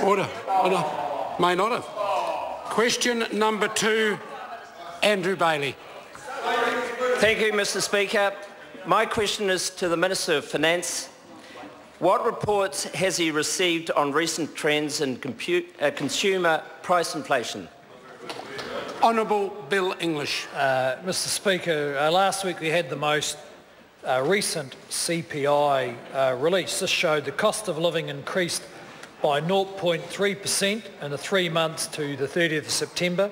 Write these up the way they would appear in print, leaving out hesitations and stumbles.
Order. Order. May not have. Question number 2, Andrew Bailey. Thank you, Mr Speaker. My question is to the Minister of Finance. What reports has he received on recent trends in consumer price inflation? Honourable Bill English. Mr Speaker, last week we had the most recent CPI release. This showed the cost of living increased by 0.3% in the 3 months to the 30th of September,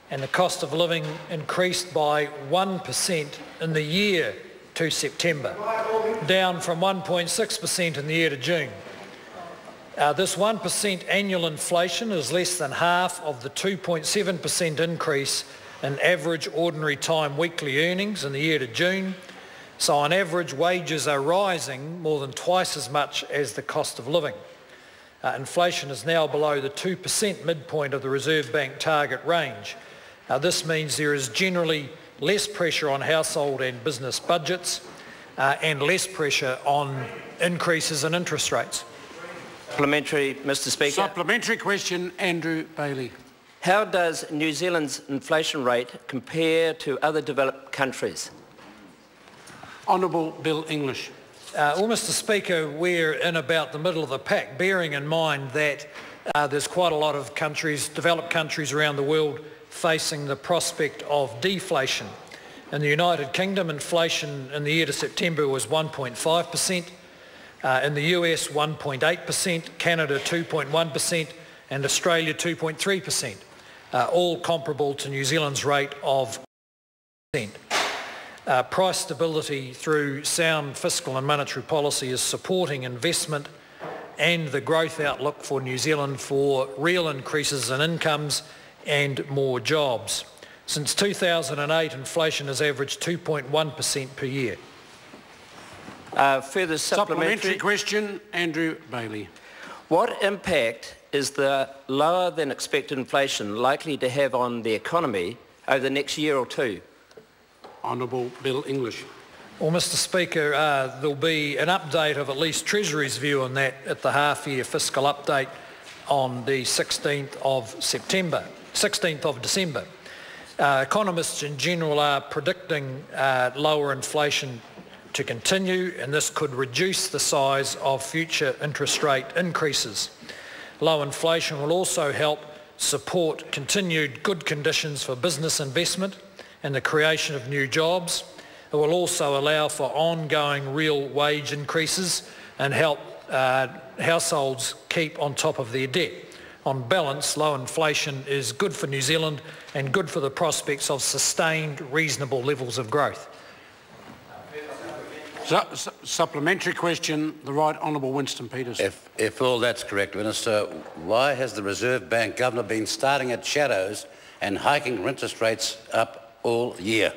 and the cost of living increased by 1% in the year to September, down from 1.6% in the year to June. This 1% annual inflation is less than half of the 2.7% increase in average ordinary time weekly earnings in the year to June. So on average, wages are rising more than twice as much as the cost of living. Inflation is now below the 2% midpoint of the Reserve Bank target range. This means there is generally less pressure on household and business budgets and less pressure on increases in interest rates. Supplementary, Mr Speaker. Supplementary question, Andrew Bailey. How does New Zealand's inflation rate compare to other developed countries? Honourable Bill English. Well, Mr Speaker, we're in about the middle of the pack, bearing in mind that there's quite a lot of countries, developed countries around the world, facing the prospect of deflation. In the United Kingdom, inflation in the year to September was 1.5%, in the US 1.8%, Canada 2.1% and Australia 2.3%, all comparable to New Zealand's rate of 1%. Price stability through sound fiscal and monetary policy is supporting investment and the growth outlook for New Zealand for real increases in incomes and more jobs. Since 2008, inflation has averaged 2.1% per year. Further supplementary question, Andrew Bailey. What impact is the lower than expected inflation likely to have on the economy over the next year or two? Honourable Bill English. Well, Mr Speaker, there'll be an update of at least Treasury's view on that at the half-year fiscal update on the 16th of December. Economists in general are predicting lower inflation to continue, and this could reduce the size of future interest rate increases. Low inflation will also help support continued good conditions for business investment and the creation of new jobs. It will also allow for ongoing real wage increases and help households keep on top of their debt. On balance, low inflation is good for New Zealand and good for the prospects of sustained reasonable levels of growth. Supplementary question, the Right Honourable Winston Peters. If all that's correct, Minister, why has the Reserve Bank Governor been starting at shadows and hiking interest rates up all year?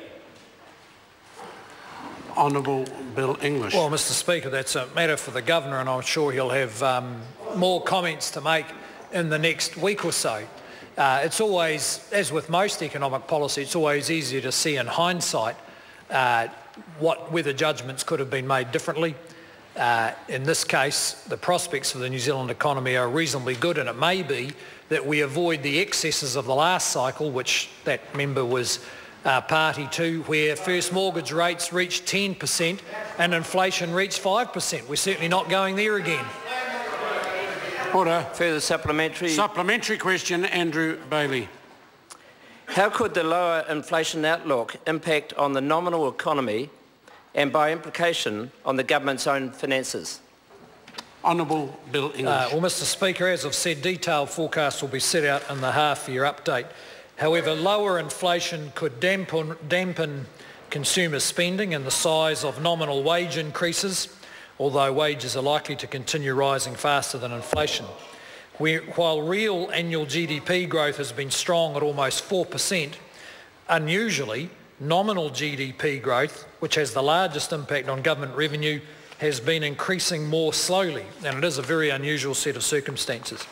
Honourable Bill English. Well, Mr Speaker, that's a matter for the Governor, and I'm sure he'll have more comments to make in the next week or so. It's always, as with most economic policy, it's always easier to see in hindsight whether judgments could have been made differently. In this case, the prospects for the New Zealand economy are reasonably good, and it may be that we avoid the excesses of the last cycle, which that member was party to, where first mortgage rates reached 10% and inflation reached 5%. We're certainly not going there again. Order. Further supplementary. Supplementary question, Andrew Bailey. How could the lower inflation outlook impact on the nominal economy and by implication on the government's own finances? Honourable Bill English. Well, Mr Speaker, as I've said, detailed forecasts will be set out in the half-year update. However, lower inflation could dampen consumer spending and the size of nominal wage increases, although wages are likely to continue rising faster than inflation. While real annual GDP growth has been strong at almost 4%, unusually, nominal GDP growth, which has the largest impact on government revenue, has been increasing more slowly, and it is a very unusual set of circumstances.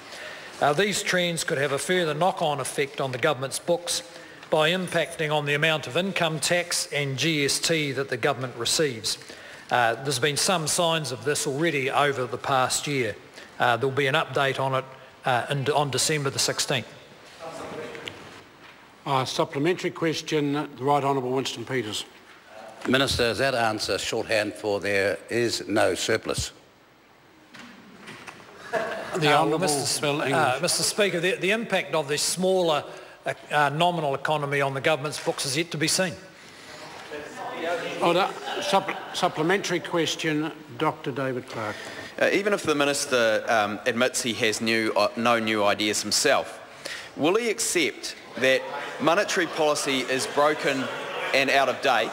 These trends could have a further knock-on effect on the government's books by impacting on the amount of income tax and GST that the government receives. There's been some signs of this already over the past year. There'll be an update on it on December the 16th. Supplementary question, the Right Honourable Winston Peters. Minister, is that answer shorthand for there is no surplus? The Honourable Bill English. Mr Speaker, the impact of this smaller nominal economy on the government's books is yet to be seen. Order. Supplementary question, Dr David Clark. Even if the Minister admits he has no new ideas himself, will he accept that monetary policy is broken and out of date,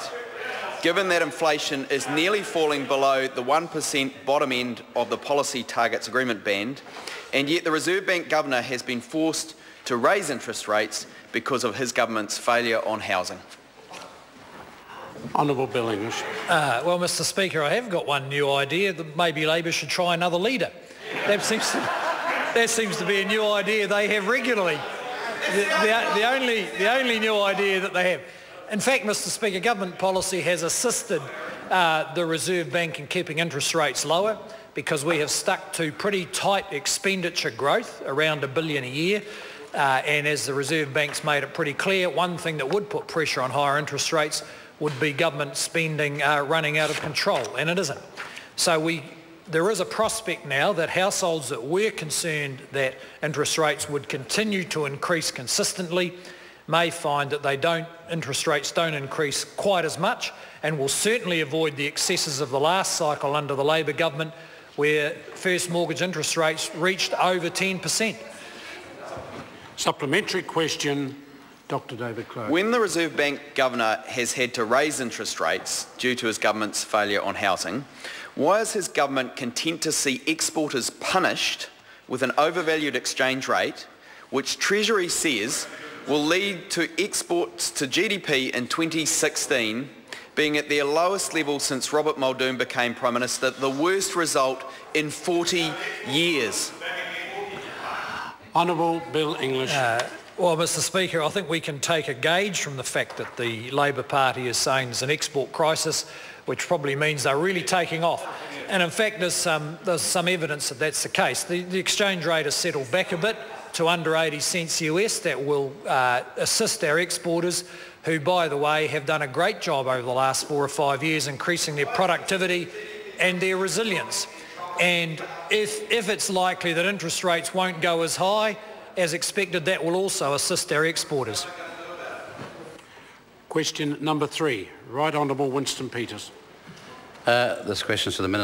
given that inflation is nearly falling below the 1% bottom end of the policy targets agreement band, and yet the Reserve Bank Governor has been forced to raise interest rates because of his government's failure on housing? Honourable Bill English. Well, Mr Speaker, I have got one new idea that maybe Labor should try another leader. That seems to be a new idea they have regularly. The only new idea that they have. In fact, Mr Speaker, government policy has assisted the Reserve Bank in keeping interest rates lower because we have stuck to pretty tight expenditure growth, around $1 billion a year. And as the Reserve Bank's made it pretty clear, one thing that would put pressure on higher interest rates would be government spending running out of control, and it isn't. So there is a prospect now that households that were concerned that interest rates would continue to increase consistently may find that interest rates don't increase quite as much, and will certainly avoid the excesses of the last cycle under the Labor government, where first mortgage interest rates reached over 10%. Supplementary question, Dr David Clark. When the Reserve Bank Governor has had to raise interest rates due to his government's failure on housing, why is his government content to see exporters punished with an overvalued exchange rate, which Treasury says will lead to exports to GDP in 2016 being at their lowest level since Robert Muldoon became Prime Minister, the worst result in 40 years? Honourable Bill English. Well, Mr Speaker, I think we can take a gauge from the fact that the Labor Party is saying there's an export crisis, which probably means they're really taking off. And in fact, there's some evidence that that's the case. The exchange rate has settled back a bit to under 80 cents US. That will assist our exporters, who, by the way, have done a great job over the last 4 or 5 years increasing their productivity and their resilience. And if it's likely that interest rates won't go as high as expected, that will also assist our exporters. Question number 3, Right Honourable Winston Peters. This question is to the Minister.